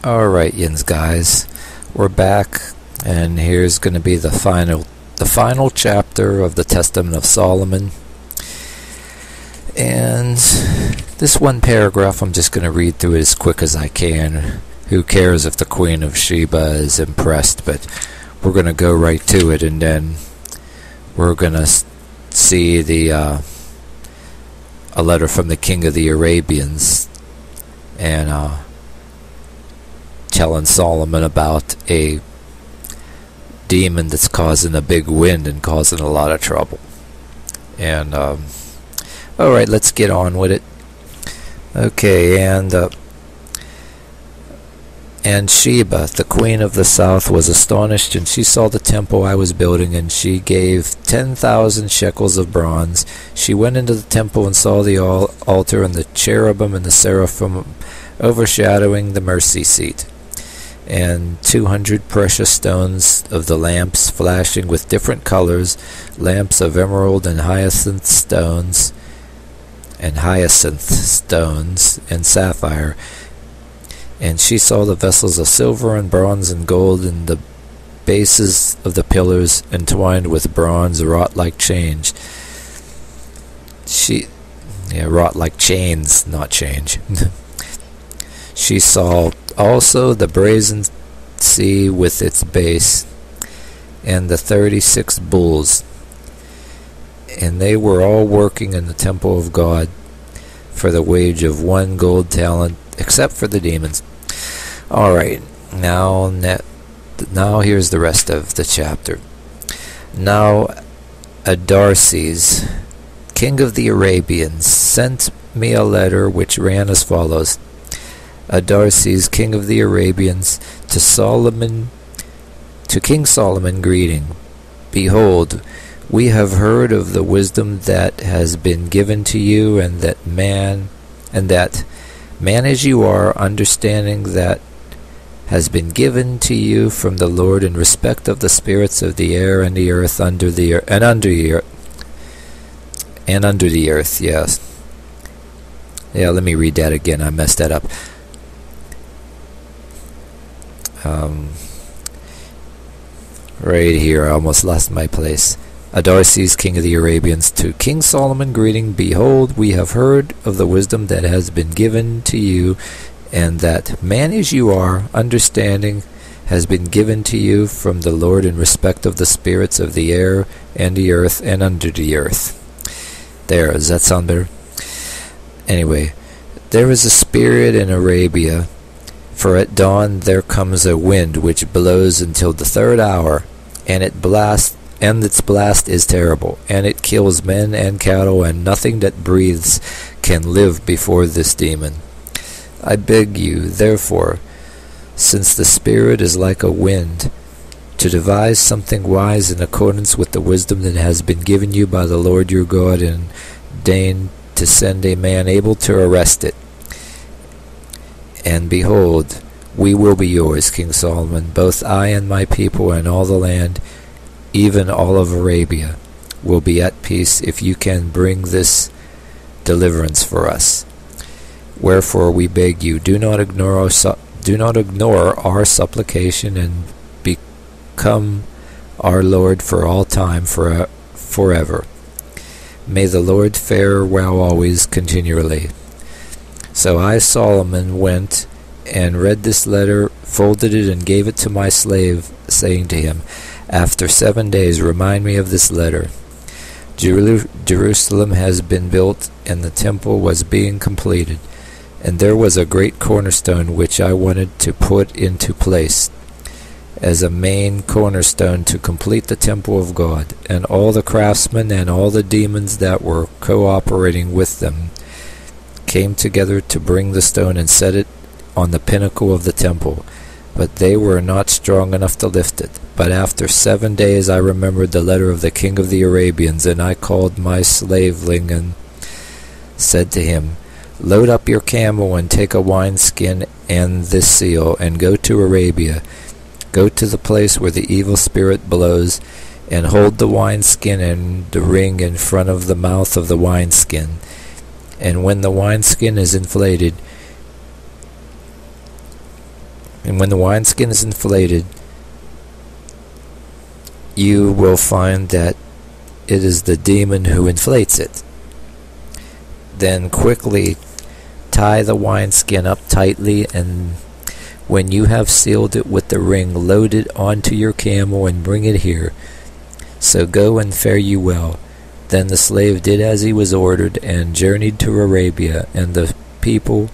Alright, yins guys, we're back, and here's going to be the final chapter of the Testament of Solomon. And this one paragraph, I'm just going to read through it as quick as I can. Who cares if the Queen of Sheba is impressed, but we're going to go right to it, and then we're going to see a letter from the King of the Arabians, and telling Solomon about a demon that's causing a big wind and causing a lot of trouble. And alright, let's get on with it. Okay, and Sheba, the queen of the south, was astonished, and she saw the temple I was building, and she gave 10,000 shekels of bronze. She went into the temple and saw the altar and the cherubim and the seraphim overshadowing the mercy seat, and 200 precious stones of the lamps flashing with different colors, lamps of emerald and hyacinth stones and sapphire. And she saw the vessels of silver and bronze and gold, and the bases of the pillars entwined with bronze wrought like chains. Wrought like chains, not change. She saw also the brazen sea with its base, and the 36 bulls, and they were all working in the temple of God for the wage of 1 gold talent, except for the demons. Alright, now here's the rest of the chapter. Now Adarces, king of the Arabians, sent me a letter which ran as follows. Adarces, king of the Arabians, to King Solomon, greeting. Behold, we have heard of the wisdom that has been given to you, and that man as you are, understanding that has been given to you from the Lord in respect of the spirits of the air and the earth under the earth. Yes. Yeah, let me read that again. I messed that up. Right here, I almost lost my place. Adarces, king of the Arabians, to King Solomon, greeting. Behold, we have heard of the wisdom that has been given to you, and that man as you are, understanding has been given to you from the Lord in respect of the spirits of the air and the earth and under the earth. There, does that sound better? Anyway, there is a spirit in Arabia, for at dawn there comes a wind which blows until the 3rd hour, and its blast is terrible, and it kills men and cattle, and nothing that breathes can live before this demon. I beg you, therefore, since the spirit is like a wind, to devise something wise in accordance with the wisdom that has been given you by the Lord your God, and deign to send a man able to arrest it. And behold, we will be yours, King Solomon, both I and my people and all the land, even all of Arabia, will be at peace if you can bring this deliverance for us. Wherefore we beg you, do not ignore our supplication, and become our Lord for all time, forever. May the Lord fare well always, continually. So I, Solomon, went and read this letter, folded it, and gave it to my slave, saying to him, after 7 days, remind me of this letter. Jerusalem has been built, and the temple was being completed, and there was a great cornerstone which I wanted to put into place as a main cornerstone to complete the temple of God, and all the craftsmen and all the demons that were cooperating with them came together to bring the stone and set it on the pinnacle of the temple, but they were not strong enough to lift it. But after 7 days I remembered the letter of the king of the Arabians, and I called my slaveling and said to him, load up your camel and take a wineskin and this seal, and go to Arabia. Go to the place where the evil spirit blows, and hold the wineskin and the ring in front of the mouth of the wineskin. And when the wineskin is inflated, And when the wineskin is inflated, you will find that it is the demon who inflates it. Then quickly tie the wineskin up tightly, and when you have sealed it with the ring, load it onto your camel and bring it here. So go and fare you well. Then the slave did as he was ordered and journeyed to Arabia, and the people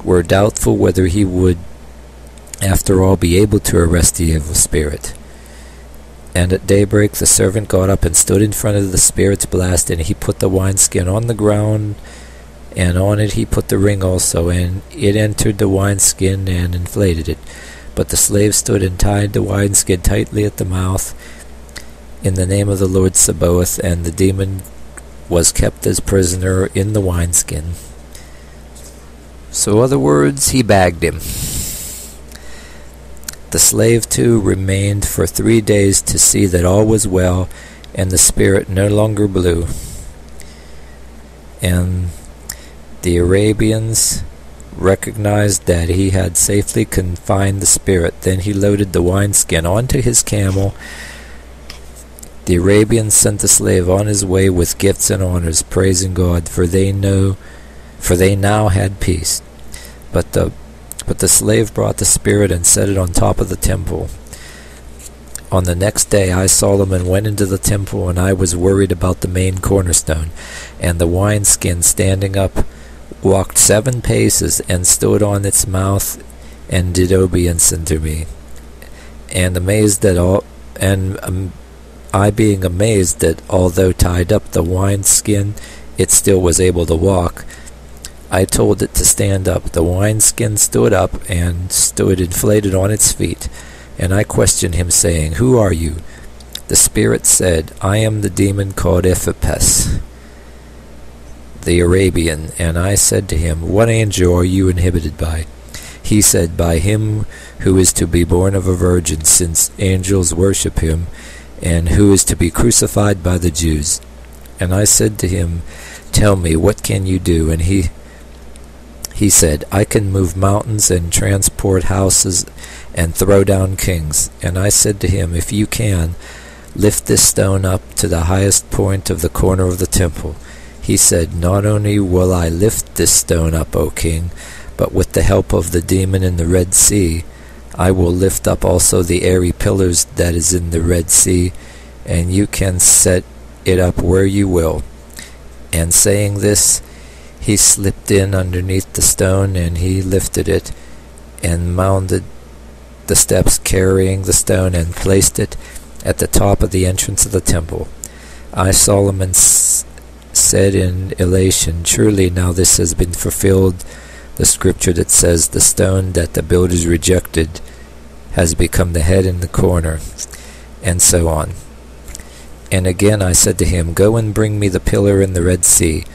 were doubtful whether he would after all be able to arrest the evil spirit. And at daybreak the servant got up and stood in front of the spirit's blast, and he put the wineskin on the ground, and on it he put the ring also, and it entered the wineskin and inflated it. But the slave stood and tied the wineskin tightly at the mouth in the name of the Lord Sabaoth, and the demon was kept as prisoner in the wineskin. So, other words, he bagged him. The slave too remained for 3 days to see that all was well, and the spirit no longer blew. And the Arabians recognized that he had safely confined the spirit. Then he loaded the wineskin onto his camel. The Arabians sent the slave on his way with gifts and honors, praising God, for they now had peace. But the slave brought the spirit and set it on top of the temple. On the next day I, Solomon, went into the temple, and I was worried about the main cornerstone. And the wineskin, standing up, walked 7 paces and stood on its mouth and did obedience unto me. And I being amazed that although tied up the wineskin, it still was able to walk, I told it to stand up. The wineskin stood up and stood inflated on its feet. And I questioned him, saying, Who are you? The spirit said, I am the demon called Ephipes, the Arabian. And I said to him, What angel are you inhibited by? He said, By him who is to be born of a virgin, since angels worship him, and who is to be crucified by the Jews. And I said to him, Tell me, what can you do? And he said, I can move mountains and transport houses and throw down kings. And I said to him, If you can, lift this stone up to the highest point of the corner of the temple. He said, Not only will I lift this stone up, O king, but with the help of the demon in the Red Sea, I will lift up also the airy pillars that is in the Red Sea, and you can set it up where you will. And saying this, he slipped in underneath the stone, and he lifted it, and mounted the steps carrying the stone, and placed it at the top of the entrance of the temple. I, Solomon, said in elation, Truly now this has been fulfilled, the scripture that says, The stone that the builders rejected has become the head in the corner, and so on. And again I said to him, Go and bring me the pillar in the Red Sea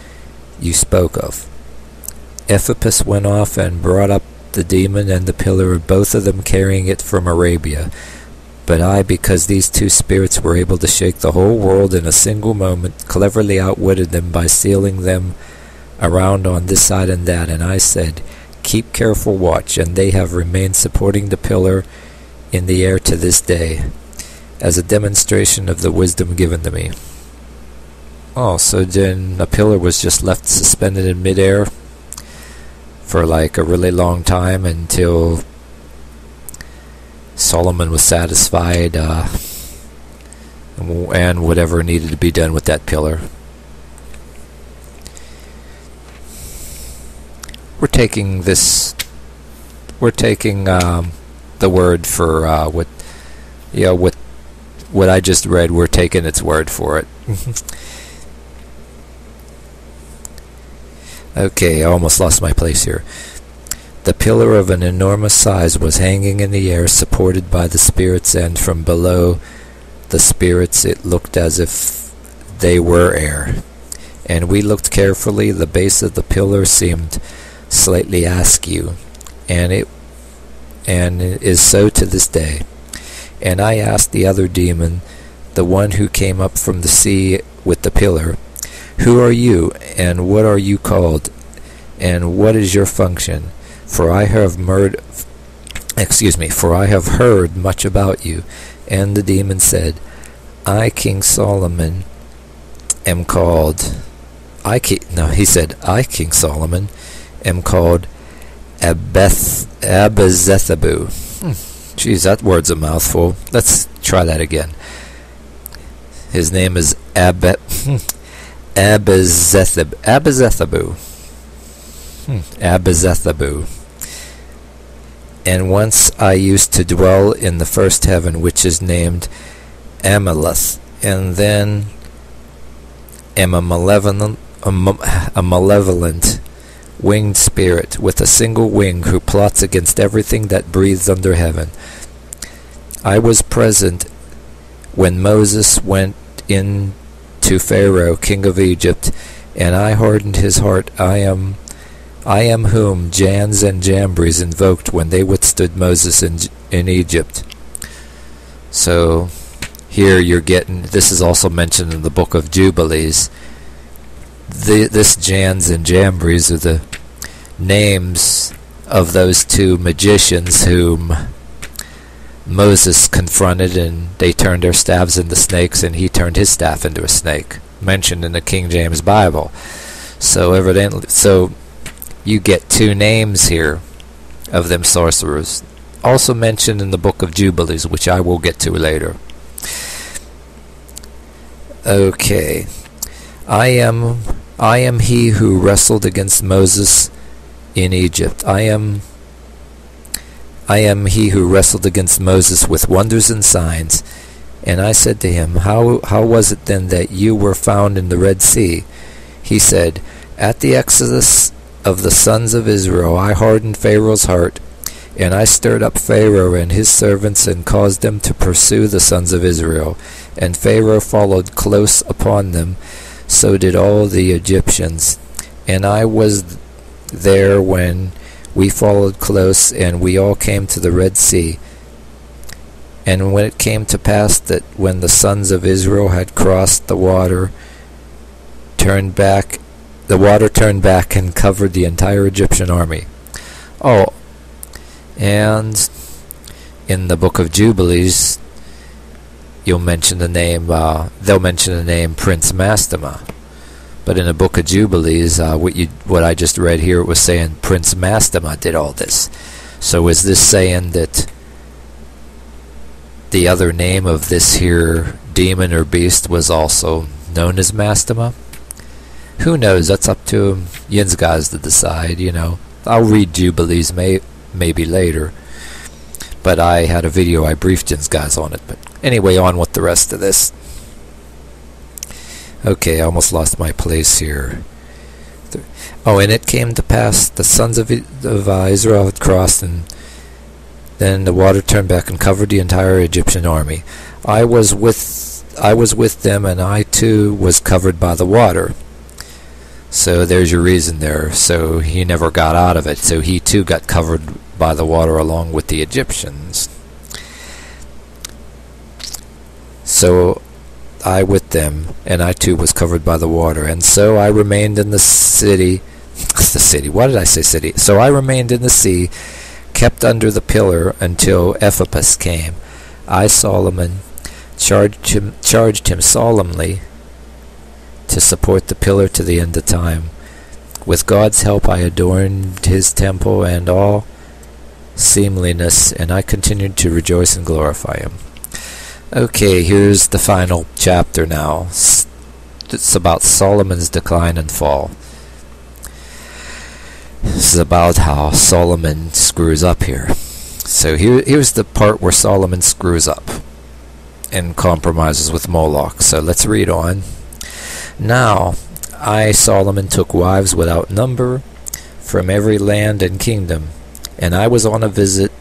you spoke of. Ephipes went off and brought up the demon and the pillar, both of them carrying it from Arabia. But I, because these 2 spirits were able to shake the whole world in a single moment, cleverly outwitted them by sealing them around on this side and that. And I said, Keep careful watch, and they have remained supporting the pillar in the air to this day, as a demonstration of the wisdom given to me. Oh, so then a pillar was just left suspended in midair for like a really long time until Solomon was satisfied and whatever needed to be done with that pillar. We're taking the word for what I just read. We're taking its word for it. Okay, I almost lost my place here. The pillar of an enormous size was hanging in the air, supported by the spirits, and from below the spirits it looked as if they were air. And we looked carefully. The base of the pillar seemed slightly askew, and it is so to this day. And I asked the other demon, the one who came up from the sea with the pillar, Who are you, and what are you called, and what is your function? For I have For I have heard much about you. And the demon said, I, King Solomon, am called... he said, I, King Solomon, am called Abezethabu. Geez, that word's a mouthful. Let's try that again. His name is Abezethabu. Abezethabu. And once I used to dwell in the first heaven, which is named Amaleth, and then am a malevolent winged spirit with a single wing who plots against everything that breathes under heaven. I was present when Moses went in to Pharaoh, king of Egypt, and I hardened his heart. I am whom Jans and Jambres invoked when they withstood Moses in Egypt. So here you're getting, this is also mentioned in the book of Jubilees. This Jans and Jambres are the names of those two magicians whom Moses confronted, and they turned their staffs into snakes, and he turned his staff into a snake, mentioned in the King James Bible. So you get two names here of them sorcerers, also mentioned in the book of Jubilees, which I will get to later. Okay. I am he who wrestled against Moses in Egypt. I am he who wrestled against Moses with wonders and signs. And I said to him, How was it then that you were found in the Red Sea? He said, At the exodus of the sons of Israel I hardened Pharaoh's heart, and I stirred up Pharaoh and his servants and caused them to pursue the sons of Israel. And Pharaoh followed close upon them, so did all the Egyptians. And I was there when we followed close, and we all came to the Red Sea. And when it came to pass that when the sons of Israel had crossed, the water turned back and covered the entire Egyptian army. Oh, and in the book of Jubilees, they'll mention the name Prince Mastema. But in the book of Jubilees, what I just read here, it was saying Prince Mastema did all this. So is this saying that the other name of this here demon or beast was also known as Mastema? Who knows? That's up to yins guys to decide, I'll read Jubilees maybe later. But I had a video I briefed yins guys on it. But anyway, on with the rest of this. Okay, I almost lost my place here. Oh, and it came to pass the sons of Israel had crossed, and then the water turned back and covered the entire Egyptian army. I was with them, and I too was covered by the water. So there's your reason there. So he never got out of it. So he too got covered by the water along with the Egyptians. So I with them, and I too was covered by the water. And so I remained in the city. Why did I say city? So I remained in the sea, kept under the pillar until Ephippas came. I, Solomon, charged him solemnly to support the pillar to the end of time. With God's help I adorned his temple and all seemliness, and I continued to rejoice and glorify him. Okay, here's the final chapter now. It's about Solomon's decline and fall. This is about how Solomon screws up here. So here's the part where Solomon screws up and compromises with Moloch. So let's read on. Now, I, Solomon, took wives without number from every land and kingdom, and I was on a visit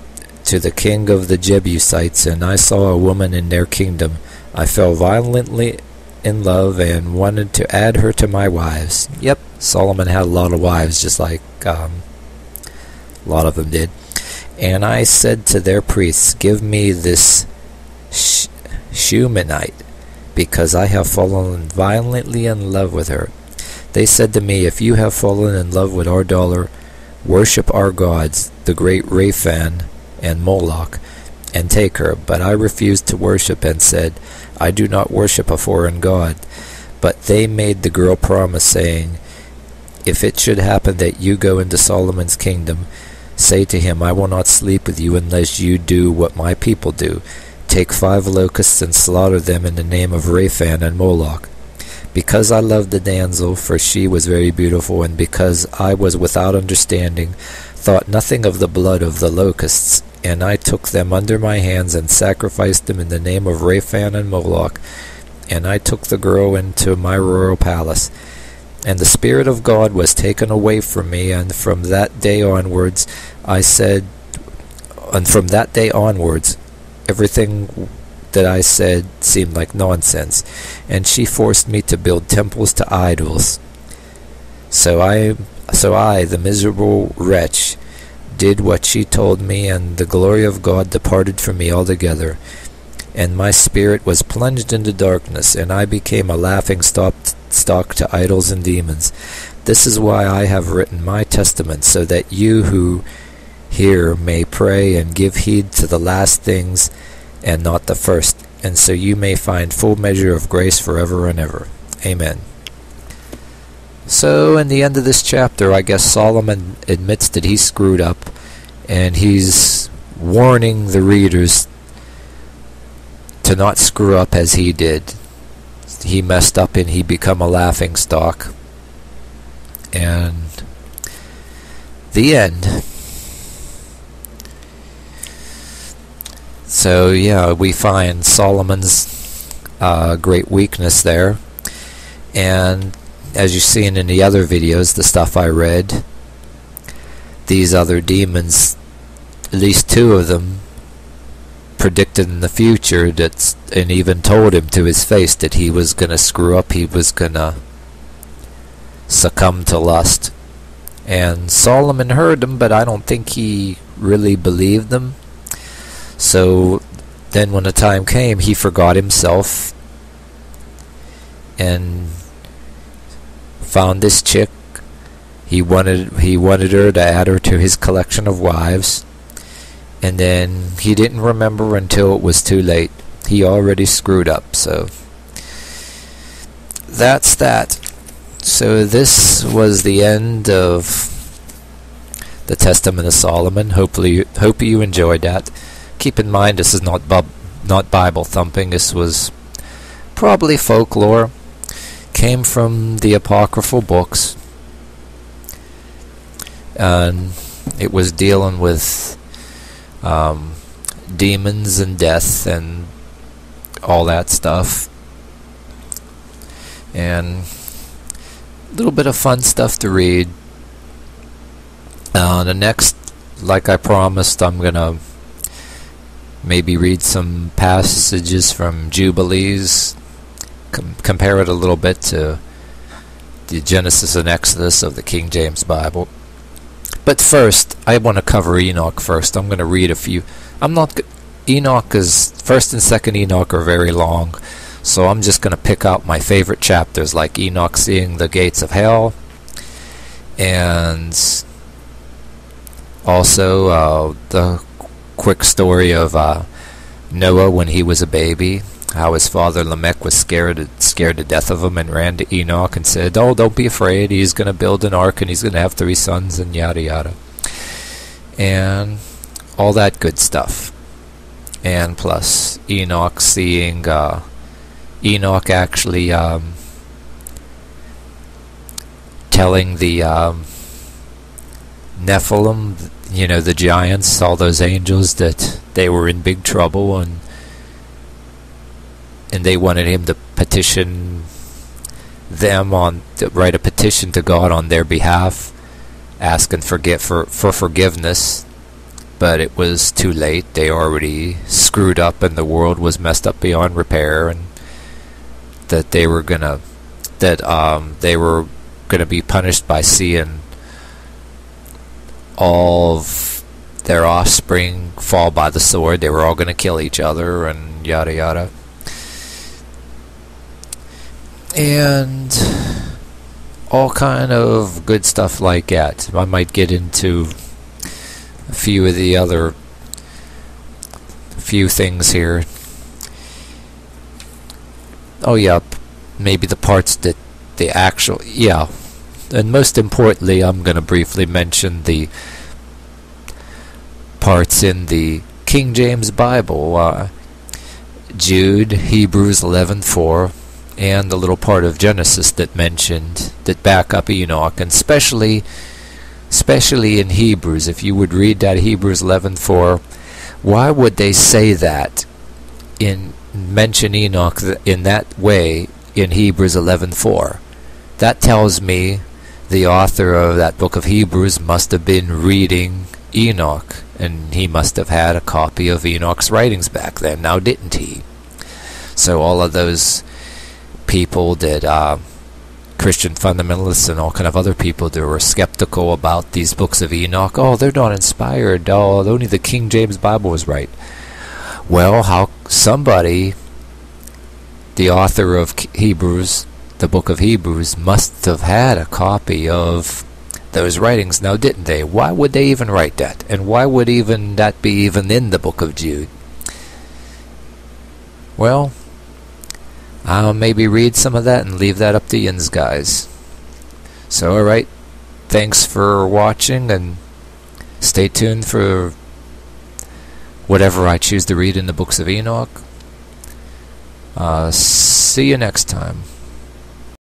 to the king of the Jebusites, and I saw a woman in their kingdom. I fell violently in love and wanted to add her to my wives. Yep, Solomon had a lot of wives, just like a lot of them did. And I said to their priests, Give me this Shumanite, because I have fallen violently in love with her. They said to me, If you have fallen in love with our daughter, worship our gods, the great Raphan and Moloch, and take her. But I refused to worship, and said, I do not worship a foreign god. But they made the girl promise, saying, If it should happen that you go into Solomon's kingdom, say to him, I will not sleep with you unless you do what my people do. Take 5 locusts and slaughter them in the name of Raphan and Moloch. Because I loved the damsel, for she was very beautiful, and because I was without understanding, thought nothing of the blood of the locusts, and I took them under my hands and sacrificed them in the name of Raphan and Moloch, and I took the girl into my royal palace. And the Spirit of God was taken away from me, and from that day onwards, everything that I said seemed like nonsense, and she forced me to build temples to idols. So I, the miserable wretch, did what she told me, and the glory of God departed from me altogether. And my spirit was plunged into darkness, and I became a laughing stock to idols and demons. This is why I have written my testament, so that you who hear may pray and give heed to the last things, and not the first, and so you may find full measure of grace forever and ever. Amen. So in the end of this chapter, I guess Solomon admits that he screwed up, and he's warning the readers to not screw up as he did. He messed up and he become a laughing stock. And the end. So yeah, we find Solomon's great weakness there. And as you've seen in the other videos, the stuff I read, these other demons, at least 2 of them, predicted in the future and even told him to his face that he was going to screw up, he was going to succumb to lust. And Solomon heard them, but I don't think he really believed them. So then when the time came, he forgot himself and found this chick. He wanted her to add her to his collection of wives, and then he didn't remember until it was too late. He already screwed up. So that's that. So this was the end of the Testament of Solomon. Hope you enjoyed that. Keep in mind, this is not Bible thumping. This was probably folklore. Came from the apocryphal books, and it was dealing with demons and death and all that stuff, and a little bit of fun stuff to read. The next, like I promised, I'm gonna maybe read some passages from Jubilees, compare it a little bit to the Genesis and Exodus of the King James Bible. But first, I want to cover Enoch first. I'm going to read a few. Enoch is, 1st and 2nd Enoch are very long, so I'm just going to pick out my favorite chapters, like Enoch seeing the gates of hell, and also the quick story of Noah when he was a baby, how his father Lamech was scared to death of him and ran to Enoch and said, "Oh, don't be afraid, he's going to build an ark and he's going to have 3 sons," and yada yada, and all that good stuff. And plus Enoch seeing Enoch actually telling the Nephilim, the giants, all those angels, that they were in big trouble, and they wanted him to petition them to write a petition to God on their behalf, asking for forgiveness. But it was too late. They already screwed up, and the world was messed up beyond repair, and that they were gonna be punished by seeing all of their offspring fall by the sword. They were all going to kill each other, and yada yada. And all kind of good stuff like that. I might get into a few of the other few things here. Oh yeah, maybe the parts that the actual, yeah. And most importantly, I'm going to briefly mention the parts in the King James Bible, Jude, Hebrews 11:4, and the little part of Genesis that mentioned, that back up Enoch, and especially in Hebrews. If you would read that Hebrews 11:4, why would they say that, mention Enoch in that way in Hebrews 11:4? That tells me the author of that book of Hebrews must have been reading Enoch, and he must have had a copy of Enoch's writings back then, now didn't he? So all of those people that, Christian fundamentalists and all kind of other people that were skeptical about these books of Enoch, oh, they're not inspired, oh, only the King James Bible was right. Well, how somebody, the author of Hebrews, the book of Hebrews, must have had a copy of those writings, now didn't they? Why would they even write that? And why would even that be even in the book of Jude? Well, I'll maybe read some of that and leave that up to yins, guys. So, alright, thanks for watching, and stay tuned for whatever I choose to read in the books of Enoch. See you next time.